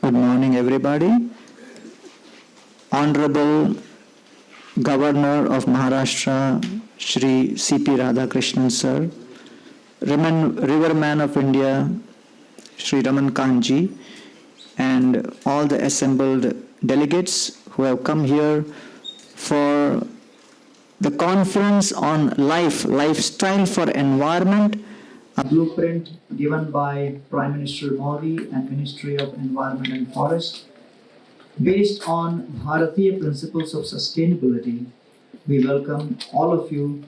Good morning, everybody. Honorable Governor of Maharashtra, Shri C.P. Radhakrishnan Sir, Riverman of India, Shri Raman Kant Ji, and all the assembled delegates who have come here for the conference on lifestyle for environment, a blueprint given by Prime Minister Modi and Ministry of Environment and Forest. Based on Bharatiya principles of sustainability, we welcome all of you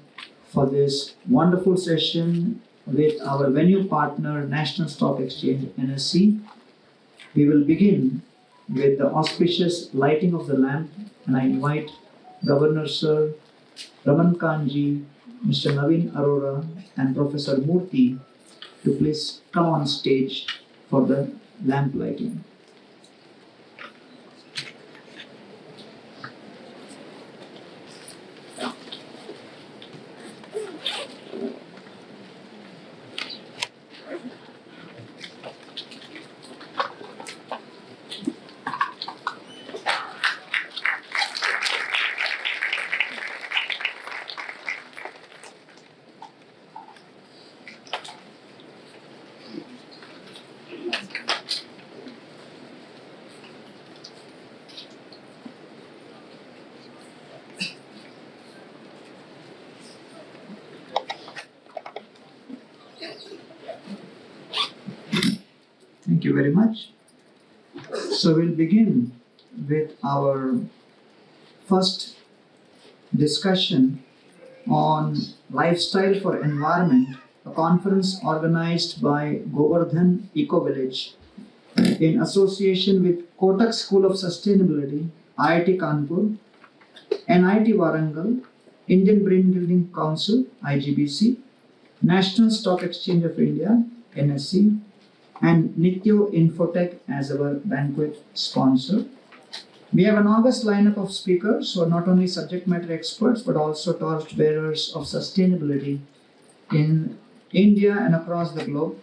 for this wonderful session with our venue partner, National Stock Exchange, NSE. We will begin with the auspicious lighting of the lamp, and I invite Governor Sir Raman Kant Ji, Mr. Naveen Arora, and Professor Murthy to please come on stage for the lamp lighting. Thank you very much. So we'll begin with our first discussion on lifestyle for environment, a conference organized by Govardhan Eco Village in association with Kotak School of Sustainability, IIT Kanpur, NIT Warangal, Indian Brain Building Council, IGBC, National Stock Exchange of India, NSE, and Nityo Infotech as our banquet sponsor. We have an august lineup of speakers who are not only subject matter experts but also torch bearers of sustainability in India and across the globe.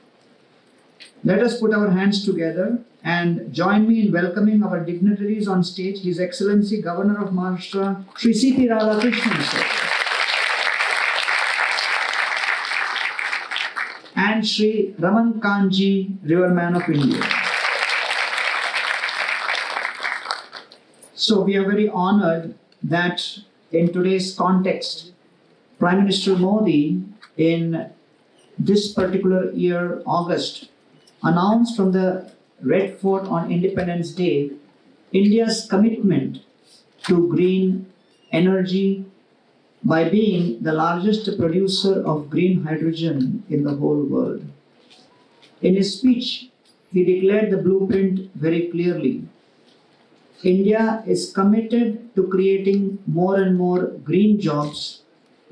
Let us put our hands together and join me in welcoming our dignitaries on stage, His Excellency Governor of Maharashtra, Shri C.P. Radhakrishnan Sir, and Shri Raman Kant Ji, Riverman of India. So we are very honored that in today's context, Prime Minister Modi in this particular year, August, announced from the Red Fort on Independence Day, India's commitment to green energy by being the largest producer of green hydrogen in the whole world. In his speech, he declared the blueprint very clearly. India is committed to creating more and more green jobs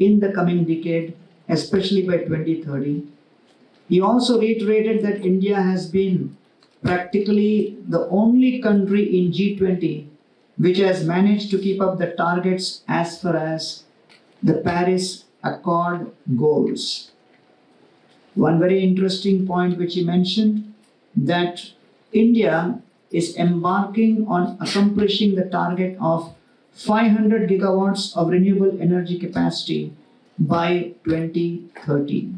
in the coming decade, especially by 2030. He also reiterated that India has been practically the only country in G20 which has managed to keep up the targets as far as the Paris Accord goals. One very interesting point which he mentioned, that India is embarking on accomplishing the target of 500 gigawatts of renewable energy capacity by 2030.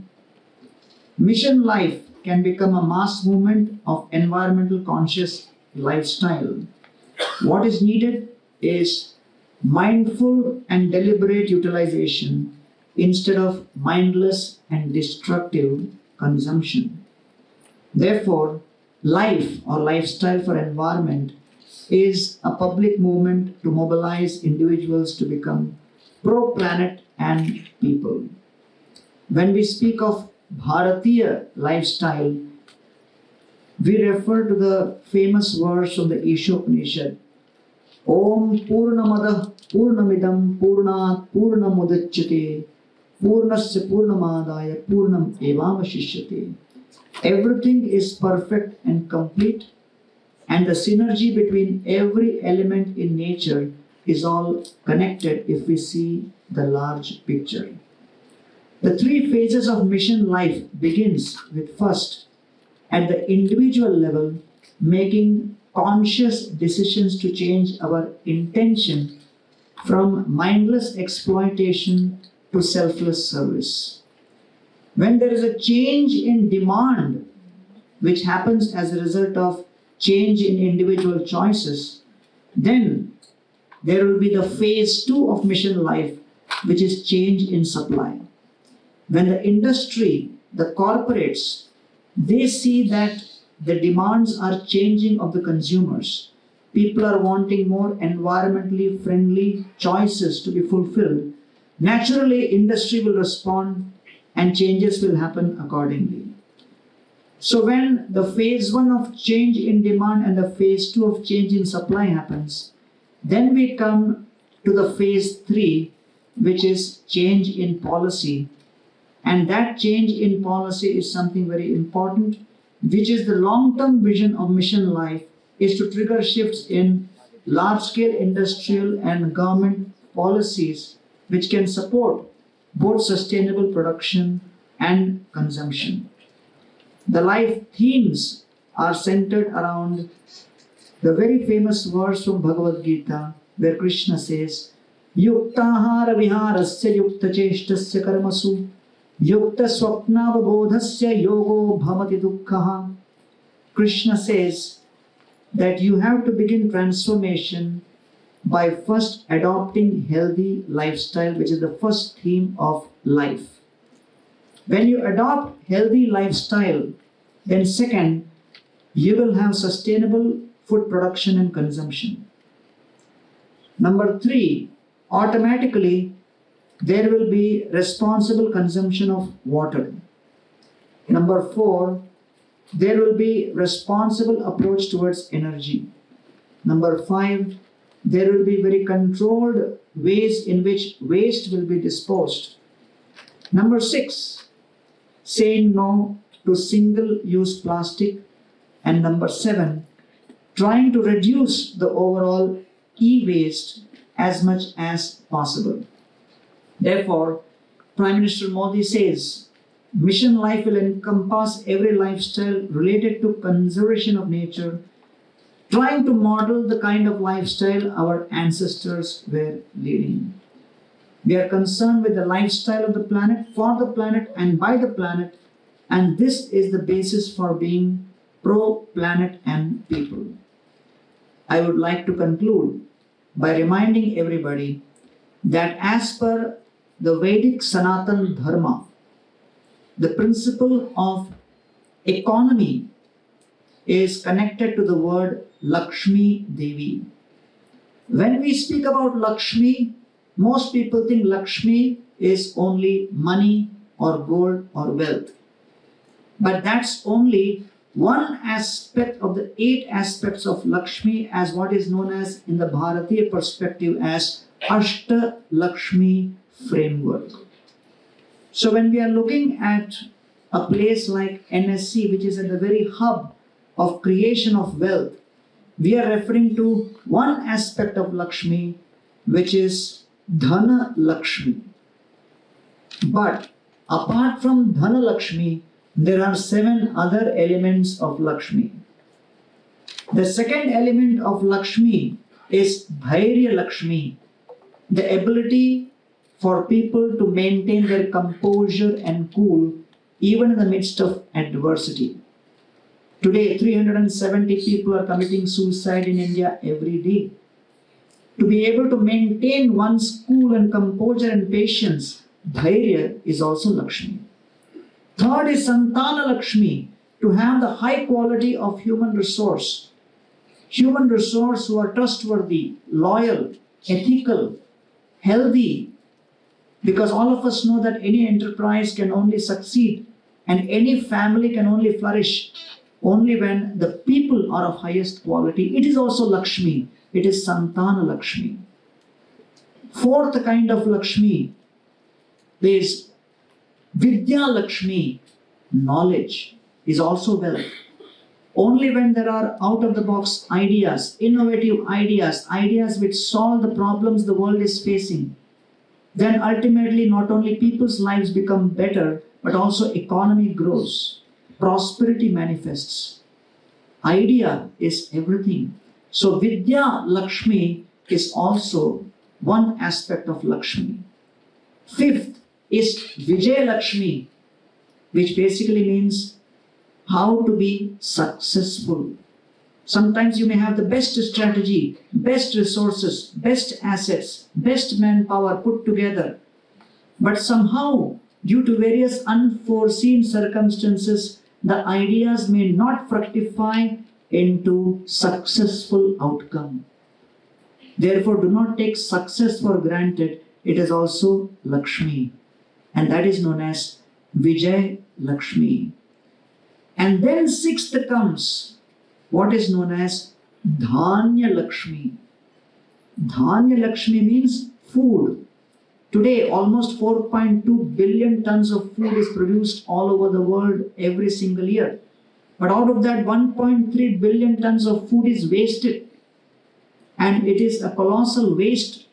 Mission Life can become a mass movement of environmental conscious lifestyle. What is needed is mindful and deliberate utilization instead of mindless and destructive consumption. Therefore, life or lifestyle for environment is a public movement to mobilize individuals to become pro-planet and people. When we speak of Bharatiya lifestyle, we refer to the famous verse from the Ishopanishad, Om Purnamada Purnamidam Purnat Purnamudachyate Purnasya Purnamadaya Purnam Evavashishyate. Everything is perfect and complete, and the synergy between every element in nature is all connected if we see the large picture. The three phases of mission life begins with first, at the individual level, making conscious decisions to change our intention from mindless exploitation to selfless service. When there is a change in demand, which happens as a result of change in individual choices, then there will be the phase 2 of mission life, which is change in supply. When the industry, the corporates, they see that the demands are changing of the consumers. People are wanting more environmentally friendly choices to be fulfilled. Naturally, industry will respond and changes will happen accordingly. So when the phase 1 of change in demand and the phase 2 of change in supply happens, then we come to the phase 3, which is change in policy. And that change in policy is something very important, which is the long-term vision of mission life, is to trigger shifts in large-scale industrial and government policies which can support both sustainable production and consumption. The life themes are centered around the very famous verse from Bhagavad Gita, where Krishna says, Yuktahara viharasya yukta cheshtasya karmasu yukta swapnavabodhasya yogo bhamati dukkhaha. Krishna says that you have to begin transformation by first adopting healthy lifestyle, which is the first theme of life. When you adopt healthy lifestyle, then second, you will have sustainable food production and consumption. Number 3, automatically there will be responsible consumption of water. Number 4, there will be responsible approach towards energy. Number 5, there will be very controlled ways in which waste will be disposed. Number 6, saying no to single-use plastic. And number 7, trying to reduce the overall e-waste as much as possible. Therefore, Prime Minister Modi says, mission life will encompass every lifestyle related to conservation of nature, trying to model the kind of lifestyle our ancestors were leading. We are concerned with the lifestyle of the planet, for the planet and by the planet, and this is the basis for being pro-planet and people. I would like to conclude by reminding everybody that as per the Vedic Sanatan Dharma, the principle of economy is connected to the word Lakshmi Devi. When we speak about Lakshmi, most people think Lakshmi is only money or gold or wealth. But that's only one aspect of the 8 aspects of Lakshmi, as what is known as in the Bharatiya perspective as Ashta Lakshmi framework. So when we are looking at a place like NSC, which is at the very hub of creation of wealth, we are referring to one aspect of Lakshmi, which is Dhana Lakshmi. But apart from Dhana Lakshmi, there are 7 other elements of Lakshmi. The second element of Lakshmi is Dhairya Lakshmi, the ability for people to maintain their composure and cool even in the midst of adversity. Today, 370 people are committing suicide in India every day. To be able to maintain one's cool and composure and patience, Dhairya is also Lakshmi. Third is Santana Lakshmi, to have the high quality of human resource. Human resource who are trustworthy, loyal, ethical, healthy. Because all of us know that any enterprise can only succeed and any family can only flourish only when the people are of highest quality. It is also Lakshmi. It is Santana Lakshmi. Fourth kind of Lakshmi is Vidya Lakshmi. Knowledge is also wealth. Only when there are out-of-the-box ideas, innovative ideas, ideas which solve the problems the world is facing, then ultimately not only people's lives become better, but also economy grows, prosperity manifests. Idea is everything. So Vidya Lakshmi is also one aspect of Lakshmi. Fifth is Vijay Lakshmi, which basically means how to be successful. Sometimes you may have the best strategy, best resources, best assets, best manpower put together. But somehow, due to various unforeseen circumstances, the ideas may not fructify into successful outcome. Therefore, do not take success for granted. It is also Lakshmi. And that is known as Vijay Lakshmi. And then sixth comes what is known as Dhanya Lakshmi. Dhanya Lakshmi means food. Today, almost 4.2 billion tons of food is produced all over the world every single year. But out of that, 1.3 billion tons of food is wasted. And it is a colossal waste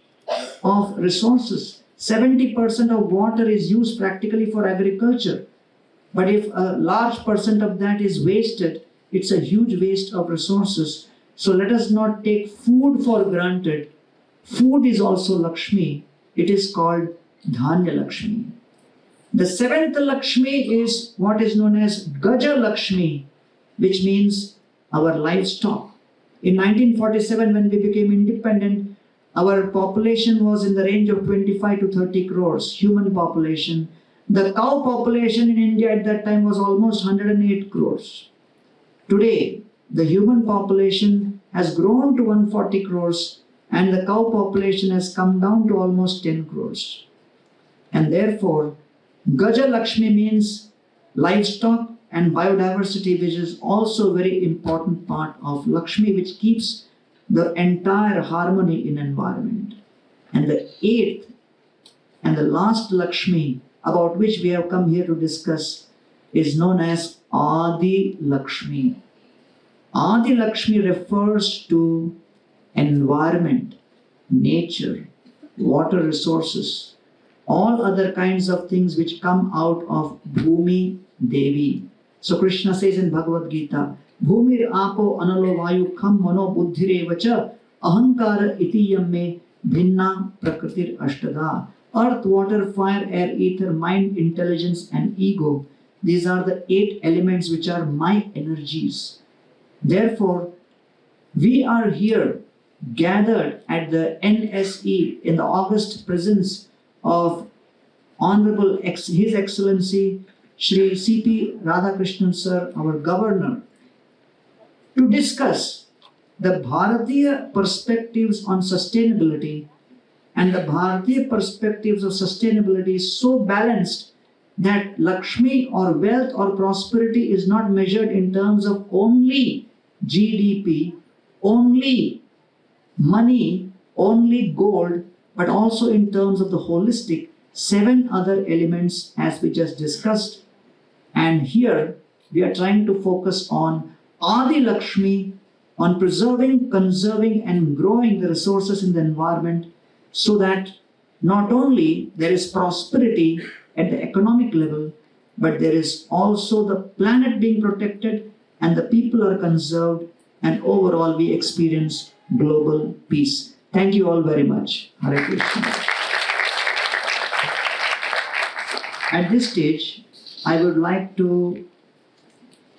of resources. 70% of water is used practically for agriculture. But if a large percent of that is wasted, it's a huge waste of resources. So let us not take food for granted. Food is also Lakshmi. It is called Dhanya Lakshmi. The seventh Lakshmi is what is known as Gaja Lakshmi, which means our livestock. In 1947, when we became independent, our population was in the range of 25 to 30 crores, human population. The cow population in India at that time was almost 108 crores. Today, the human population has grown to 140 crores and the cow population has come down to almost 10 crores. And therefore, Gaja Lakshmi means livestock and biodiversity, which is also a very important part of Lakshmi, which keeps the entire harmony in environment. And the eighth and the last Lakshmi, about which we have come here to discuss, is known as Adi Lakshmi. Adi Lakshmi refers to environment, nature, water resources, all other kinds of things which come out of Bhumi Devi. So Krishna says in Bhagavad Gita, Bhumir apo analo vayu kham mano buddhire vacha ahankara iti yamme bhinna prakritir ashtada. Earth, water, fire, air, ether, mind, intelligence and ego. These are the 8 elements which are my energies. Therefore, we are here gathered at the NSE in the august presence of Honorable His Excellency Shri C.P. Radhakrishnan Sir, our Governor, to discuss the Bharatiya perspectives on sustainability. And the Bharatiya perspectives of sustainability is so balanced that Lakshmi or wealth or prosperity is not measured in terms of only GDP, only money, only gold, but also in terms of the holistic 7 other elements as we just discussed. And here we are trying to focus on Adi Lakshmi, on preserving, conserving and growing the resources in the environment so that not only there is prosperity at the economic level, but there is also the planet being protected and the people are conserved, and overall we experience global peace. Thank you all very much. Hare Krishna. At this stage, I would like to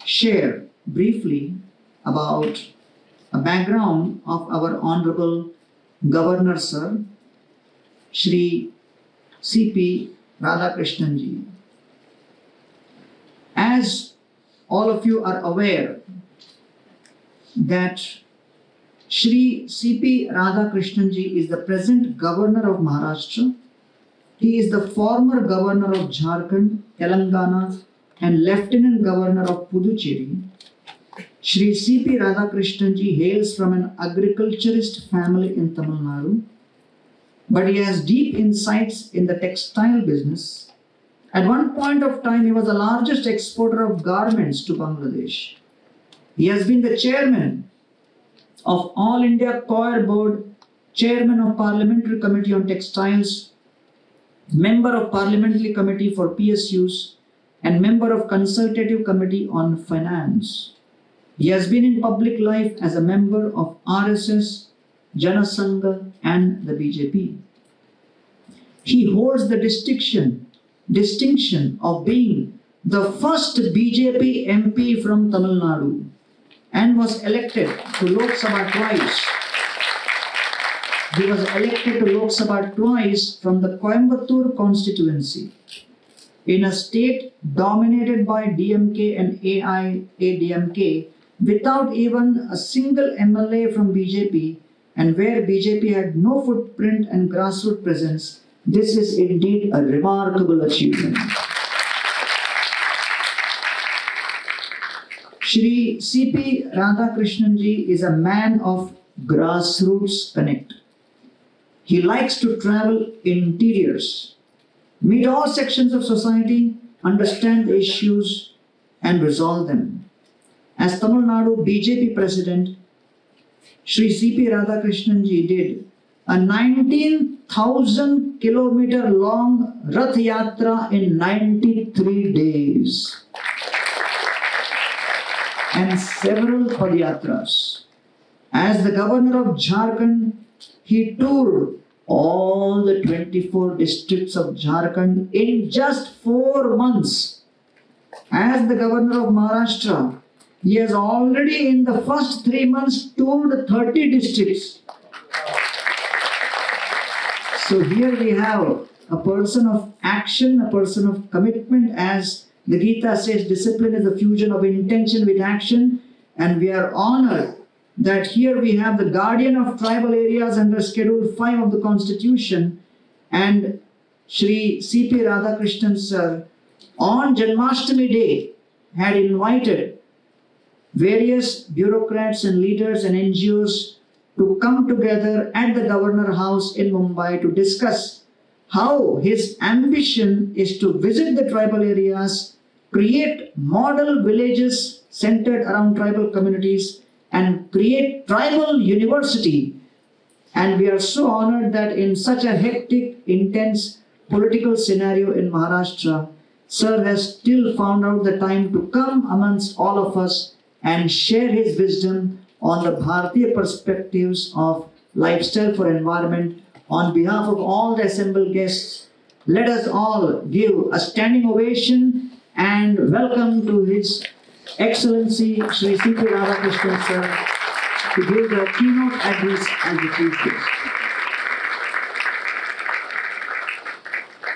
share briefly about a background of our Honorable Governor Sir, Shri C.P. Radhakrishnan Ji. As all of you are aware that Shri C.P. Radhakrishnan Ji is the present Governor of Maharashtra. He is the former Governor of Jharkhand, Telangana and Lieutenant Governor of Puducherry. Shri C.P. Radhakrishnan Ji hails from an agriculturist family in Tamil Nadu, but he has deep insights in the textile business. At one point of time, he was the largest exporter of garments to Bangladesh. He has been the chairman of All India Coir Board, chairman of Parliamentary Committee on Textiles, member of Parliamentary Committee for PSUs, and member of Consultative Committee on Finance. He has been in public life as a member of RSS, Jana Sangha and the BJP. He holds the distinction of being the first BJP MP from Tamil Nadu and was elected to Lok Sabha twice. He was elected to Lok Sabha twice from the Coimbatore constituency in a state dominated by DMK and AIADMK without even a single MLA from BJP and where BJP had no footprint and grassroots presence. This is indeed a remarkable achievement. Shri C.P. Radhakrishnan Ji is a man of grassroots connect. He likes to travel interiors, meet all sections of society, understand the issues and resolve them. As Tamil Nadu BJP President, Shri C.P. Radhakrishnan Ji did a 19,000 kilometer long Rath Yatra in 93 days and several Padyatras. As the governor of Jharkhand, he toured all the 24 districts of Jharkhand in just 4 months. As the governor of Maharashtra, he has already in the first 3 months toured 30 districts. So here we have a person of action, a person of commitment. As the Gita says, discipline is the fusion of intention with action. And we are honored that here we have the guardian of tribal areas under Schedule 5 of the Constitution and Shri C.P. Radhakrishnan Sir on Janmashtami Day had invited various bureaucrats and leaders and NGOs to come together at the Governor House in Mumbai to discuss how his ambition is to visit the tribal areas, create model villages centered around tribal communities, and create tribal university. And we are so honored that in such a hectic, intense political scenario in Maharashtra, Sir has still found out the time to come amongst all of us and share his wisdom on the Bharatiya perspectives of lifestyle for environment. On behalf of all the assembled guests, let us all give a standing ovation and welcome to His Excellency Shri C.P. Radhakrishnan Sir to give the keynote address as the chief guest.